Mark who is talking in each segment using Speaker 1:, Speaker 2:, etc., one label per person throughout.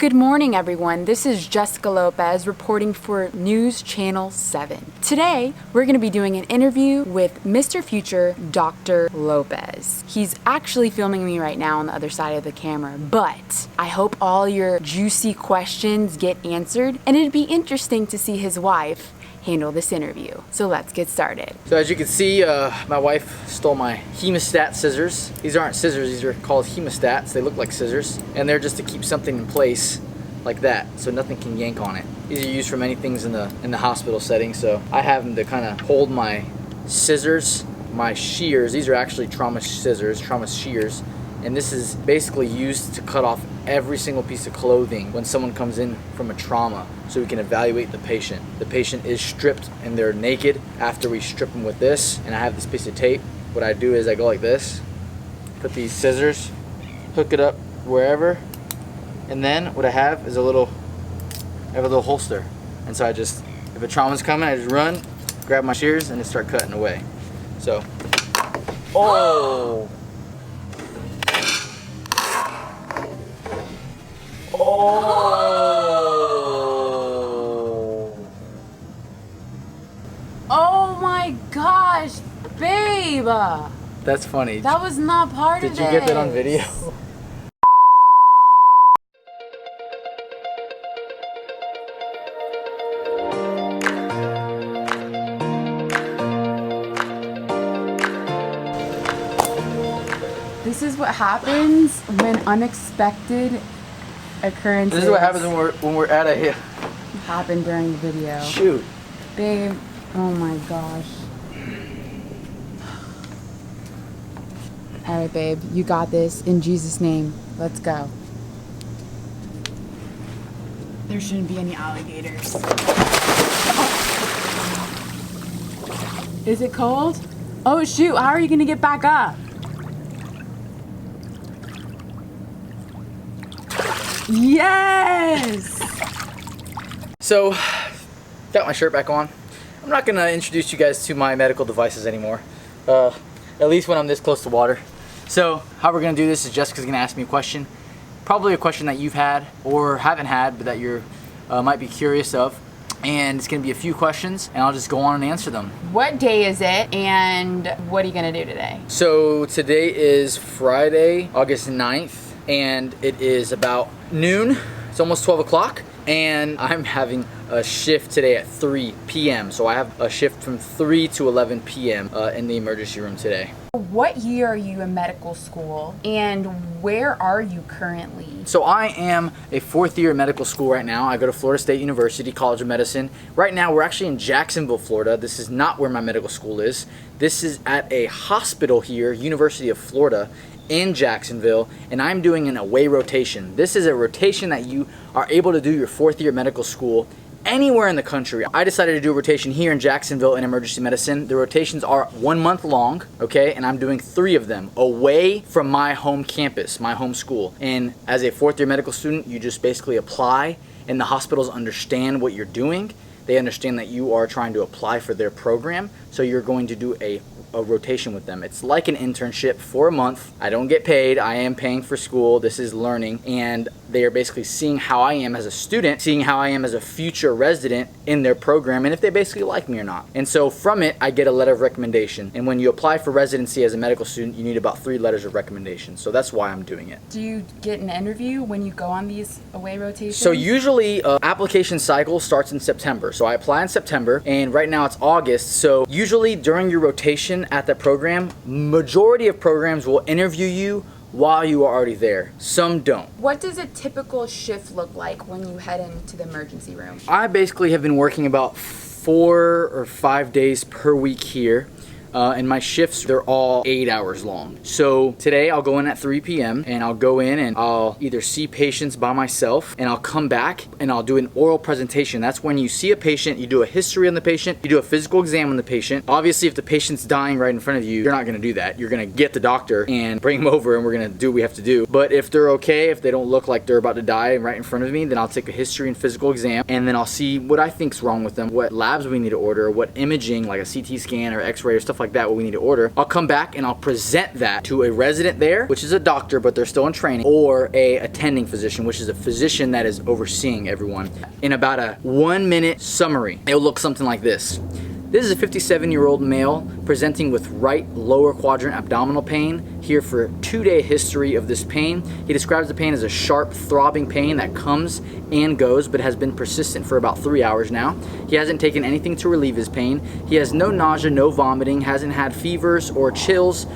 Speaker 1: Good morning, everyone. This is Jessica Lopez reporting for News Channel 7. Today, we're going to be doing an interview with Mr. Future, Dr. Lopez. He's actually filming me right now on the other side of the camera, but I hope all your juicy questions get answered, and it'd be interesting to see his wife handle this interview. So let's get started.
Speaker 2: So as you can see, my wife stole my hemostat scissors. These aren't scissors, these are called hemostats. They look like scissors, and they're just to keep something in place like that, so nothing can yank on it. These are used for many things in the hospital setting, so I have them to kind of hold my scissors, my shears. These are actually trauma scissors, trauma shears, and this is basically used to cut off every single piece of clothing when someone comes in from a trauma, so we can evaluate the patient. The patient is stripped and they're naked after we strip them with this, and I have this piece of tape. What I do is I go like this, put these scissors, hook it up wherever, and then what I have is I have a little holster. And so I just, if a trauma's coming, I just run, grab my shears, and just start cutting away. So, oh! Oh!
Speaker 1: Oh my gosh, babe!
Speaker 2: That's funny.
Speaker 1: That was not part of it.
Speaker 2: Did you get that on video?
Speaker 1: This is what happens when unexpected occurrences
Speaker 2: This is what happens when we're at a
Speaker 1: happen during the video.
Speaker 2: shoot.
Speaker 1: Babe, oh my gosh. Alright, babe, you got this. In Jesus' name, let's go. There shouldn't be any alligators. Is it cold? Oh shoot, how are you gonna get back up? Yes!
Speaker 2: So, got my shirt back on. I'm not gonna introduce you guys to my medical devices anymore. At least when I'm this close to water. So, how we're gonna do this is Jessica's gonna ask me a question. Probably a question that you've had or haven't had, but that you might be curious of. And it's gonna be a few questions, and I'll just go on and answer them.
Speaker 1: What day is it, and what are you gonna do today?
Speaker 2: So, today is Friday, August 9th, and it is about noon. It's almost 12 o'clock, and I'm having a shift today at 3 p.m. So I have a shift from 3 to 11 p.m. In the emergency room today.
Speaker 1: What year are you in medical school, and where are you currently?
Speaker 2: So I am a fourth year in medical school right now. I go to Florida State University College of Medicine. Right now we're actually in Jacksonville, Florida. This is not where my medical school is. This is at a hospital here, University of Florida, in Jacksonville, and I'm doing an away rotation. This is a rotation that you are able to do your fourth year medical school anywhere in the country. I decided to do a rotation here in Jacksonville in emergency medicine. The rotations are 1 month long, okay, and I'm doing 3 of them away from my home campus, my home school. And as a fourth year medical student, you just basically apply, and the hospitals understand what you're doing. They understand that you are trying to apply for their program, so you're going to do a rotation with them. It's like an internship for a month. I don't get paid. I am paying for school. This is learning, and they are basically seeing how I am as a student, seeing how I am as a future resident in their program, and if they basically like me or not. And so from it, I get a letter of recommendation. And when you apply for residency as a medical student, you need about 3 letters of recommendation. So that's why I'm doing it.
Speaker 1: Do you get an interview when you go on these away rotations?
Speaker 2: So usually application cycle starts in September. So I apply in September, and right now it's August. So usually during your rotation at that program, majority of programs will interview you while you are already there. Some don't.
Speaker 1: What does a typical shift look like when you head into the emergency room?
Speaker 2: I basically have been working about 4 or 5 days per week here. And my shifts, they're all 8 hours long. So today I'll go in at 3 p.m. and I'll go in and I'll either see patients by myself, and I'll come back and I'll do an oral presentation. That's when you see a patient, you do a history on the patient, you do a physical exam on the patient. Obviously, if the patient's dying right in front of you, you're not gonna do that. You're gonna get the doctor and bring him over, and we're gonna do what we have to do. But if they're okay, if they don't look like they're about to die right in front of me, then I'll take a history and physical exam, and then I'll see what I think's wrong with them, what labs we need to order, what imaging, like a CT scan or x-ray or stuff like that, what we need to order, I'll come back and I'll present that to a resident there, which is a doctor, but they're still in training, or a attending physician, which is a physician that is overseeing everyone, in about a 1-minute summary. It'll look something like this. This is a 57-year-old male presenting with right lower quadrant abdominal pain, here for a 2-day history of this pain. He describes the pain as a sharp, throbbing pain that comes and goes, but has been persistent for about 3 hours now. He hasn't taken anything to relieve his pain. He has no nausea, no vomiting, hasn't had fevers or chills,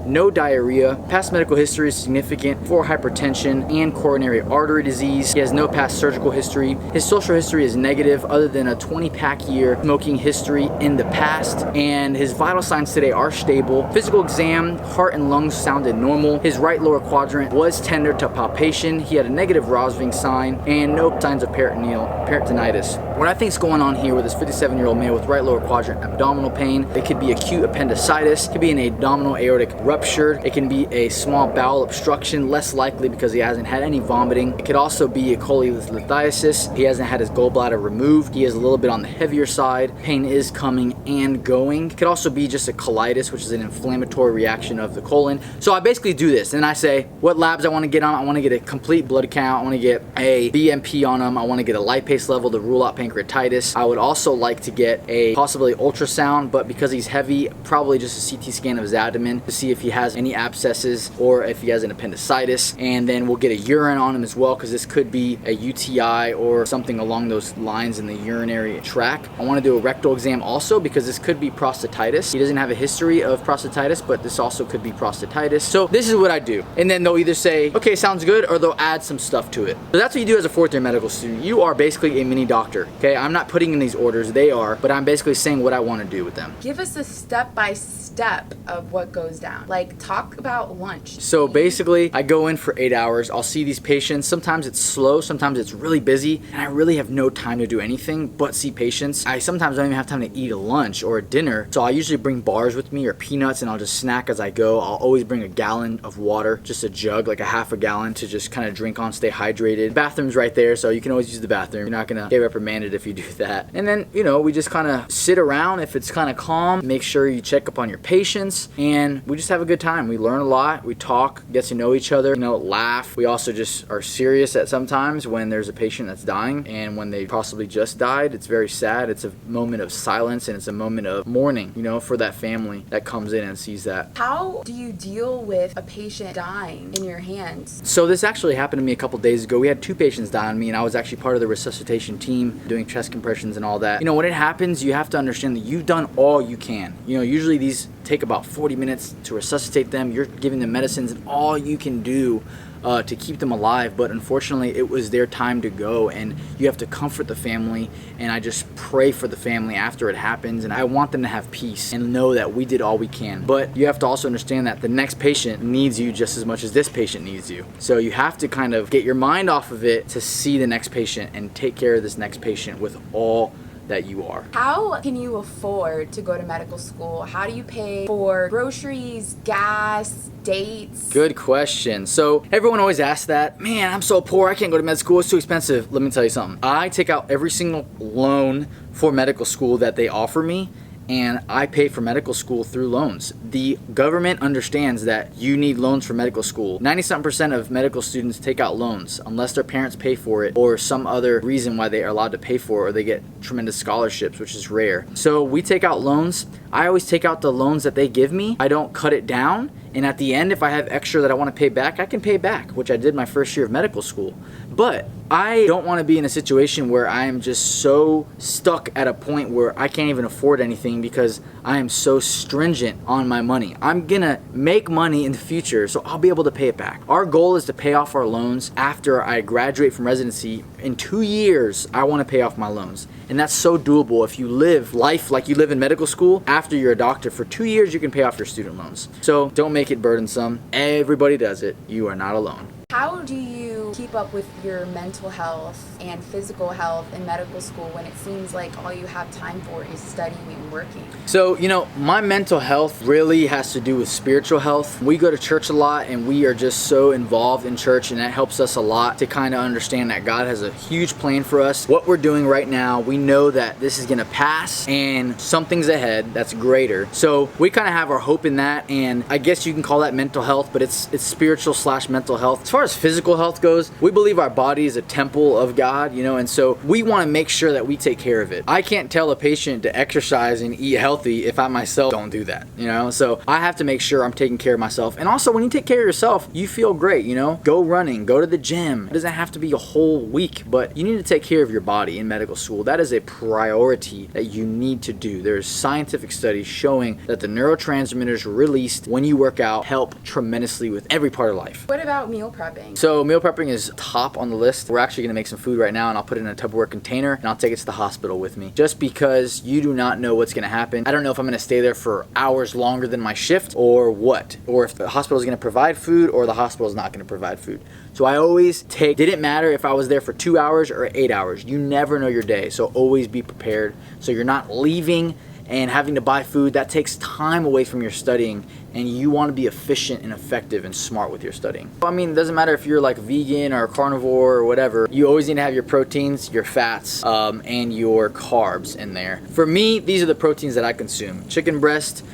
Speaker 2: no diarrhea. Past medical history is significant for hypertension and coronary artery disease. He has no past surgical history. His social history is negative other than a 20-pack year smoking history in the past. And his vital signs today are stable. Physical exam, heart and lungs sounded normal. His right lower quadrant was tender to palpation. He had a negative Rosving sign and no signs of peritonitis. What I think is going on here with this 57-year-old male with right lower quadrant abdominal pain, it could be acute appendicitis, it could be an abdominal aortic ruptured, it can be a small bowel obstruction, less likely because he hasn't had any vomiting. It could also be a cholelithiasis. He hasn't had his gallbladder removed. He is a little bit on the heavier side. Pain is coming and going. It could also be just a colitis, which is an inflammatory reaction of the colon. So I basically do this and I say what labs I want to get on. I want to get a complete blood count. I want to get a BMP on him. I want to get a lipase level to rule out pancreatitis. I would also like to get a possibly ultrasound, but because he's heavy, probably just a CT scan of his abdomen to see if he has any abscesses or if he has an appendicitis. And then we'll get a urine on him as well, because this could be a UTI or something along those lines in the urinary tract. I want to do a rectal exam also, because this could be prostatitis. He doesn't have a history of prostatitis, but this also could be prostatitis. So this is what I do. And then they'll either say, okay, sounds good, or they'll add some stuff to it. So that's what you do as a fourth-year medical student. You are basically a mini doctor, okay? I'm not putting in these orders, they are, but I'm basically saying what I want to do with them.
Speaker 1: Give us a step-by-step of what goes down. Like, talk about lunch.
Speaker 2: So basically, I go in for 8 hours. I'll see these patients. Sometimes it's slow, sometimes it's really busy, and I really have no time to do anything but see patients. I sometimes don't even have time to eat a lunch or a dinner, so I usually bring bars with me or peanuts, and I'll just snack as I go. I'll always bring a gallon of water, just a jug, like a half a gallon, to just kind of drink on, stay hydrated. The bathroom's right there, so you can always use the bathroom. You're not gonna get reprimanded if you do that. And then, you know, we just kind of sit around. If it's kind of calm, make sure you check up on your patients, and we just have a good time. We learn a lot, we talk, get to know each other, you know, laugh. We also just are serious at sometimes when there's a patient that's dying, and when they possibly just died. It's very sad. It's a moment of silence, and it's a moment of mourning, you know, for that family that comes in and sees that.
Speaker 1: How do you deal with a patient dying in your hands?
Speaker 2: So this actually happened to me a couple days ago. We had 2 patients die on me, and I was actually part of the resuscitation team doing chest compressions and all that. You know, when it happens, you have to understand that you've done all you can. You know, usually these take about 40 minutes to resuscitate them. You're giving them medicines and all you can do to keep them alive, but unfortunately it was their time to go, and you have to comfort the family, and I just pray for the family after it happens, and I want them to have peace and know that we did all we can. But you have to also understand that the next patient needs you just as much as this patient needs you. So you have to kind of get your mind off of it to see the next patient and take care of this next patient with all that you are.
Speaker 1: How can you afford to go to medical school? How do you pay for groceries, gas, dates?
Speaker 2: Good question. So everyone always asks that. Man, I'm so poor, I can't go to med school, it's too expensive. Let me tell you something. I take out every single loan for medical school that they offer me, and I pay for medical school through loans. The government understands that you need loans for medical school. 90% of medical students take out loans unless their parents pay for it or some other reason why they are allowed to pay for it, or they get tremendous scholarships, which is rare. So we take out loans. I always take out the loans that they give me. I don't cut it down. And at the end, if I have extra that I want to pay back, I can pay back, which I did my first year of medical school. But I don't want to be in a situation where I am just so stuck at a point where I can't even afford anything because I am so stringent on my money. I'm gonna make money in the future, so I'll be able to pay it back. Our goal is to pay off our loans after I graduate from residency. In 2 years, I want to pay off my loans. And that's so doable. If you live life like you live in medical school, after you're a doctor, for 2 years, you can pay off your student loans. So don't make it burdensome. Everybody does it. You are not alone.
Speaker 1: How do you you keep up with your mental health and physical health in medical school when it seems like all you have time for is studying and working?
Speaker 2: So, my mental health really has to do with spiritual health. We go to church a lot, and we are just so involved in church, and that helps us a lot to kind of understand that God has a huge plan for us. What we're doing right now, we know that this is going to pass and something's ahead that's greater. So we kind of have our hope in that, and I guess you can call that mental health, but it's spiritual / mental health. As far as physical health goes, we believe our body is a temple of God, and so we want to make sure that we take care of it. I can't tell a patient to exercise and eat healthy if I myself don't do that, so I have to make sure I'm taking care of myself. And also, when you take care of yourself, you feel great, go running, go to the gym. It doesn't have to be a whole week, but you need to take care of your body in medical school. That is a priority that you need to do. There's scientific studies showing that the neurotransmitters released when you work out help tremendously with every part of life.
Speaker 1: What about meal prepping?
Speaker 2: So meal prepping is top on the list. We're actually gonna make some food right now, and I'll put it in a Tupperware container and I'll take it to the hospital with me, just because you do not know what's gonna happen. I don't know if I'm gonna stay there for hours longer than my shift or what, or if the hospital is gonna provide food or the hospital is not gonna provide food. So I always didn't matter if I was there for 2 hours or 8 hours. You never know your day, so always be prepared so you're not leaving and having to buy food. That takes time away from your studying, and you want to be efficient and effective and smart with your studying. I mean, it doesn't matter if you're like vegan or carnivore or whatever, you always need to have your proteins, your fats, and your carbs in there. For me, these are the proteins that I consume: chicken breast,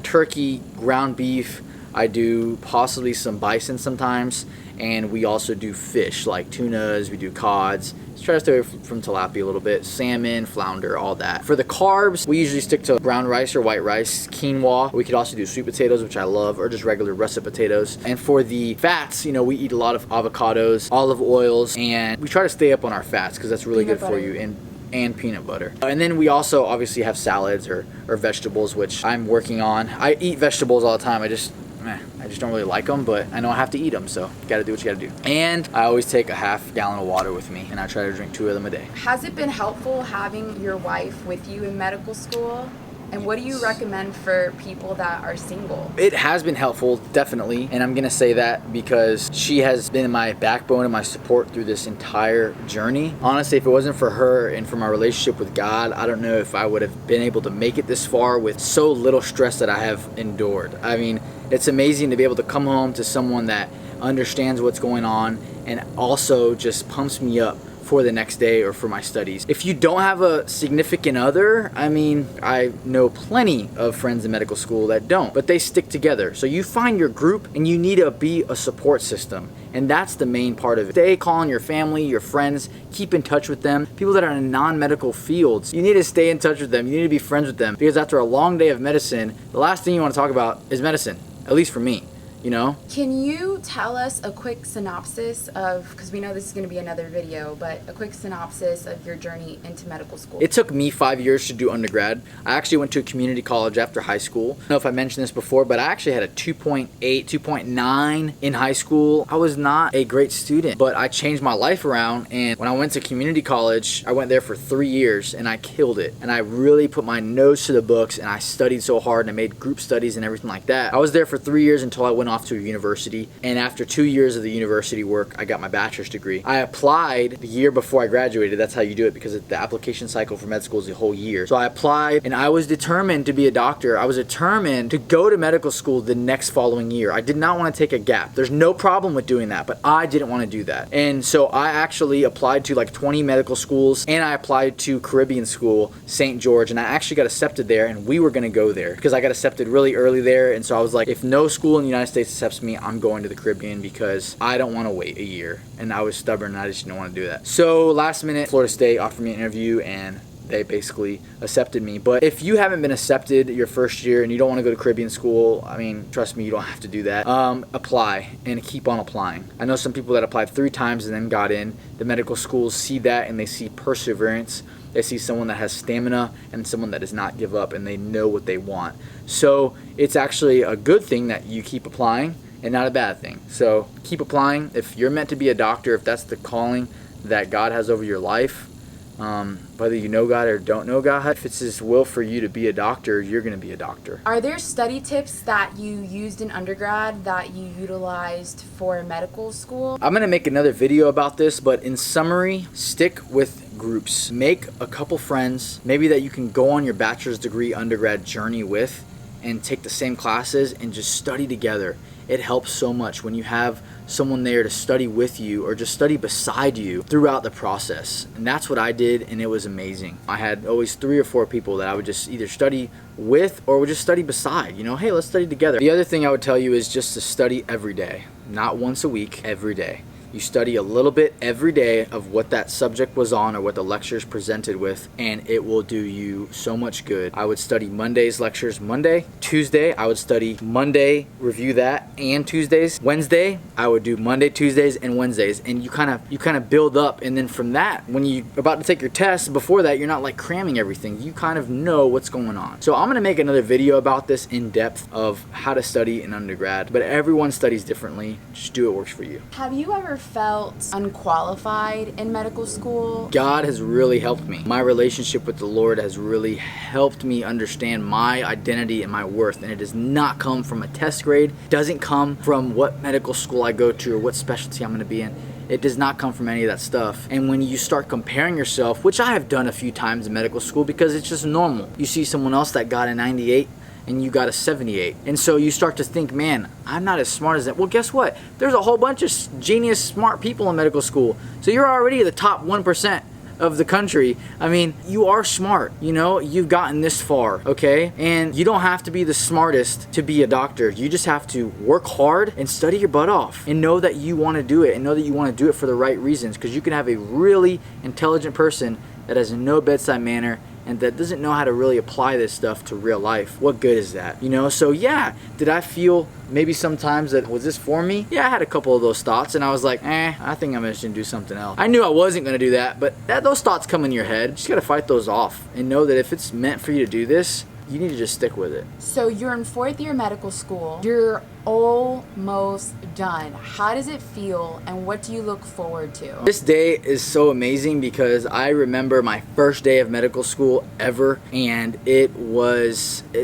Speaker 2: turkey, ground beef. I do possibly some bison sometimes, and we also do fish like tunas, we do cods. Let's try to stay away from tilapia a little bit, salmon, flounder, all that. For the carbs, we usually stick to brown rice or white rice, quinoa. We could also do sweet potatoes, which I love, or just regular russet potatoes. And for the fats, we eat a lot of avocados, olive oils, and we try to stay up on our fats because that's really good for you. And peanut butter. And then we also obviously have salads or vegetables, which I'm working on. I eat vegetables all the time. I just don't really like them, but I know I have to eat them, so you gotta do what you gotta do. And I always take a half gallon of water with me, and I try to drink 2 of them a day.
Speaker 1: Has it been helpful having your wife with you in medical school? And what do you recommend for people that are single?
Speaker 2: It has been helpful, definitely, and I'm gonna say that because she has been my backbone and my support through this entire journey. Honestly, if it wasn't for her and for my relationship with God, I don't know if I would have been able to make it this far with so little stress that I have endured. I mean, it's amazing to be able to come home to someone that understands what's going on and also just pumps me up for the next day or for my studies. If you don't have a significant other, I mean, I know plenty of friends in medical school that don't, but they stick together. So you find your group, and you need to be a support system. And that's the main part of it. Stay calling your family, your friends, keep in touch with them. People that are in non-medical fields, you need to stay in touch with them. You need to be friends with them, because after a long day of medicine, the last thing you want to talk about is medicine, at least for me.
Speaker 1: Can you tell us a quick synopsis of, because we know this is going to be another video, but a quick synopsis of your journey into medical school?
Speaker 2: It took me 5 years to do undergrad. I actually went to a community college after high school. I don't know if I mentioned this before, but I actually had a 2.8, 2.9 in high school. I was not a great student, but I changed my life around, and when I went to community college, I went there for 3 years, and I killed it. And I really put my nose to the books, and I studied so hard, and I made group studies and everything like that. I was there for 3 years until I went off to a university, and after 2 years of the university work, I got my bachelor's degree. I applied the year before I graduated. That's how you do it, because the application cycle for med school is a whole year. So I applied, and I was determined to be a doctor. I was determined to go to medical school the next following year. I did not want to take a gap. There's no problem with doing that, but I didn't want to do that. And so I actually applied to like 20 medical schools, and I applied to Caribbean school, St. George, and I actually got accepted there, and we were going to go there because I got accepted really early there. And so I was like, if no school in the United States accepts me, I'm going to the Caribbean because I don't want to wait a year. And I was stubborn, and I just didn't want to do that. So last minute, Florida State offered me an interview, and they basically accepted me. But if you haven't been accepted your first year and you don't want to go to Caribbean school, I mean, trust me, you don't have to do that. Apply and keep on applying. I know some people that applied 3 times and then got in. The medical schools see that, and they see perseverance. They see someone that has stamina and someone that does not give up, and they know what they want. So it's actually a good thing that you keep applying, and not a bad thing. So keep applying. If you're meant to be a doctor, if that's the calling that God has over your life, Whether you know God or don't know God, if it's His will for you to be a doctor, you're going to be a doctor.
Speaker 1: Are there study tips that you used in undergrad that you utilized for medical school?
Speaker 2: I'm going to make another video about this, but in summary, stick with groups. Make a couple friends, maybe that you can go on your bachelor's degree undergrad journey with, and take the same classes and just study together. It helps so much when you have someone there to study with you or just study beside you throughout the process. And that's what I did, and it was amazing. I had always 3 or 4 people that I would just either study with or would just study beside. You know, hey, let's study together. The other thing I would tell you is just to study every day, not once a week, every day. You study a little bit every day of what that subject was on or what the lectures presented with, and it will do you so much good. I would study Monday's lectures Monday. Tuesday, I would study Monday, review that, and Tuesdays. Wednesday, I would do Monday, Tuesdays, and Wednesdays, and you kind of build up, and then from that, when you're about to take your test, before that, you're not like cramming everything. You kind of know what's going on. So I'm gonna make another video about this in depth of how to study in undergrad, but everyone studies differently. Just do what works for you.
Speaker 1: Have you ever felt unqualified in medical school?
Speaker 2: God has really helped me. My relationship with the Lord has really helped me understand my identity and my worth, and it does not come from a test grade, doesn't come from what medical school I go to or what specialty I'm going to be in. It does not come from any of that stuff. And when you start comparing yourself, which I have done a few times in medical school because it's just normal. You see someone else that got a 98 and you got a 78. And so you start to think, man, I'm not as smart as that. Well, guess what? There's a whole bunch of genius, smart people in medical school. So you're already the top 1% of the country. I mean, you are smart, you know, you've gotten this far, okay? And you don't have to be the smartest to be a doctor. You just have to work hard and study your butt off and know that you want to do it and know that you want to do it for the right reasons, because you can have a really intelligent person that has no bedside manner and that doesn't know how to really apply this stuff to real life. What good is that? You know, so yeah, did I feel maybe sometimes that, was this for me? Yeah, I had a couple of those thoughts and I was like, I think I'm just gonna do something else. I knew I wasn't gonna do that, but those thoughts come in your head. You just gotta fight those off and know that if it's meant for you to do this, you need to just stick with it.
Speaker 1: So you're in 4th year medical school. You're almost done. How does it feel and what do you look forward to?
Speaker 2: This day is so amazing because I remember my first day of medical school ever, and it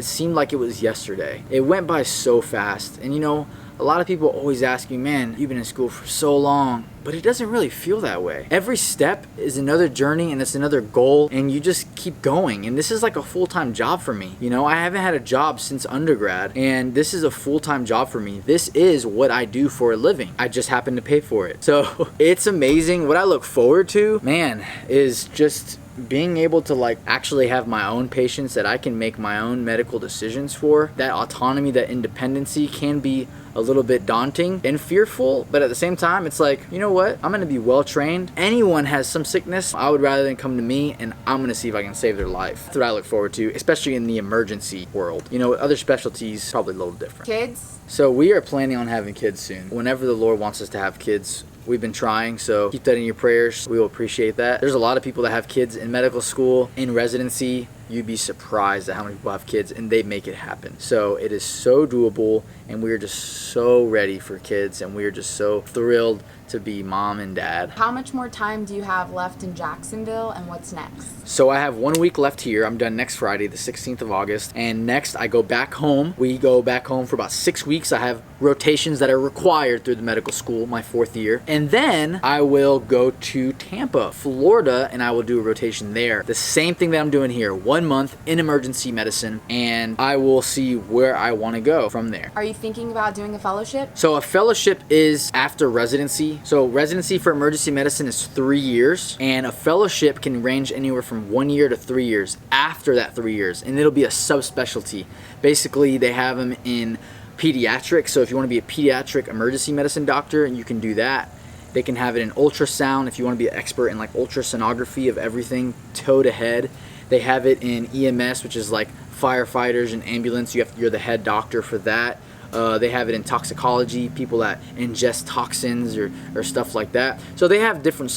Speaker 2: seemed like it was yesterday. It went by so fast. And you know, a lot of people always ask me, man, you've been in school for so long, but it doesn't really feel that way. Every step is another journey and it's another goal, and you just keep going. And this is like a full-time job for me. You know, I haven't had a job since undergrad, and this is a full-time job for me. This is what I do for a living. I just happen to pay for it. So it's amazing. What I look forward to, man, is just being able to like actually have my own patients that I can make my own medical decisions for. That autonomy, that independency can be a little bit daunting and fearful, but at the same time, it's like, you know what? I'm gonna be well trained. Anyone has some sickness, I would rather than come to me and I'm gonna see if I can save their life. That's what I look forward to, especially in the emergency world. You know, other specialties, probably a little different.
Speaker 1: Kids?
Speaker 2: So we are planning on having kids soon. Whenever the Lord wants us to have kids, we've been trying, so keep that in your prayers. We will appreciate that. There's a lot of people that have kids in medical school, in residency. You'd be surprised at how many people have kids and they make it happen. So it is so doable, and we're just so ready for kids, and we're just so thrilled to be mom and dad.
Speaker 1: How much more time do you have left in Jacksonville, and what's next?
Speaker 2: So I have 1 week left here. I'm done next Friday, the 16th of August. And next I go back home. We go back home for about 6 weeks. I have rotations that are required through the medical school, my 4th year. And then I will go to Tampa, Florida, and I will do a rotation there. The same thing that I'm doing here, 1 month in emergency medicine, and I will see where I want to go from there.
Speaker 1: Are you thinking about doing a fellowship?
Speaker 2: So a fellowship is after residency. So residency for emergency medicine is 3 years, and a fellowship can range anywhere from 1 year to 3 years after that 3 years, and it'll be a subspecialty. Basically, they have them in pediatrics, so if you want to be a pediatric emergency medicine doctor, you can do that. They can have it in ultrasound if you want to be an expert in like ultrasonography of everything toe to head. They have it in EMS, which is like firefighters and ambulance. You're the head doctor for that. They have it in toxicology, people that ingest toxins or stuff like that. So they have different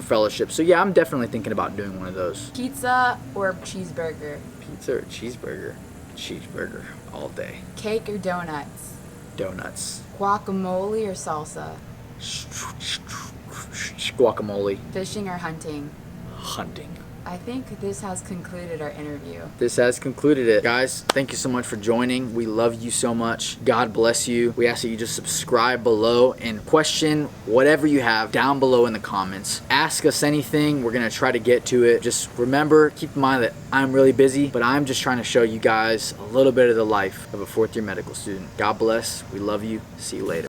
Speaker 2: fellowships. So yeah, I'm definitely thinking about doing one of those.
Speaker 1: Pizza or cheeseburger?
Speaker 2: Pizza or cheeseburger? Cheeseburger all day.
Speaker 1: Cake or donuts?
Speaker 2: Donuts.
Speaker 1: Guacamole or salsa?
Speaker 2: Guacamole.
Speaker 1: Fishing or hunting?
Speaker 2: Hunting.
Speaker 1: I think this has concluded our interview.
Speaker 2: This has concluded it. Guys, thank you so much for joining. We love you so much. God bless you. We ask that you just subscribe below and question whatever you have down below in the comments. Ask us anything. We're going to try to get to it. Just remember, keep in mind that I'm really busy, but I'm just trying to show you guys a little bit of the life of a fourth year medical student. God bless. We love you. See you later.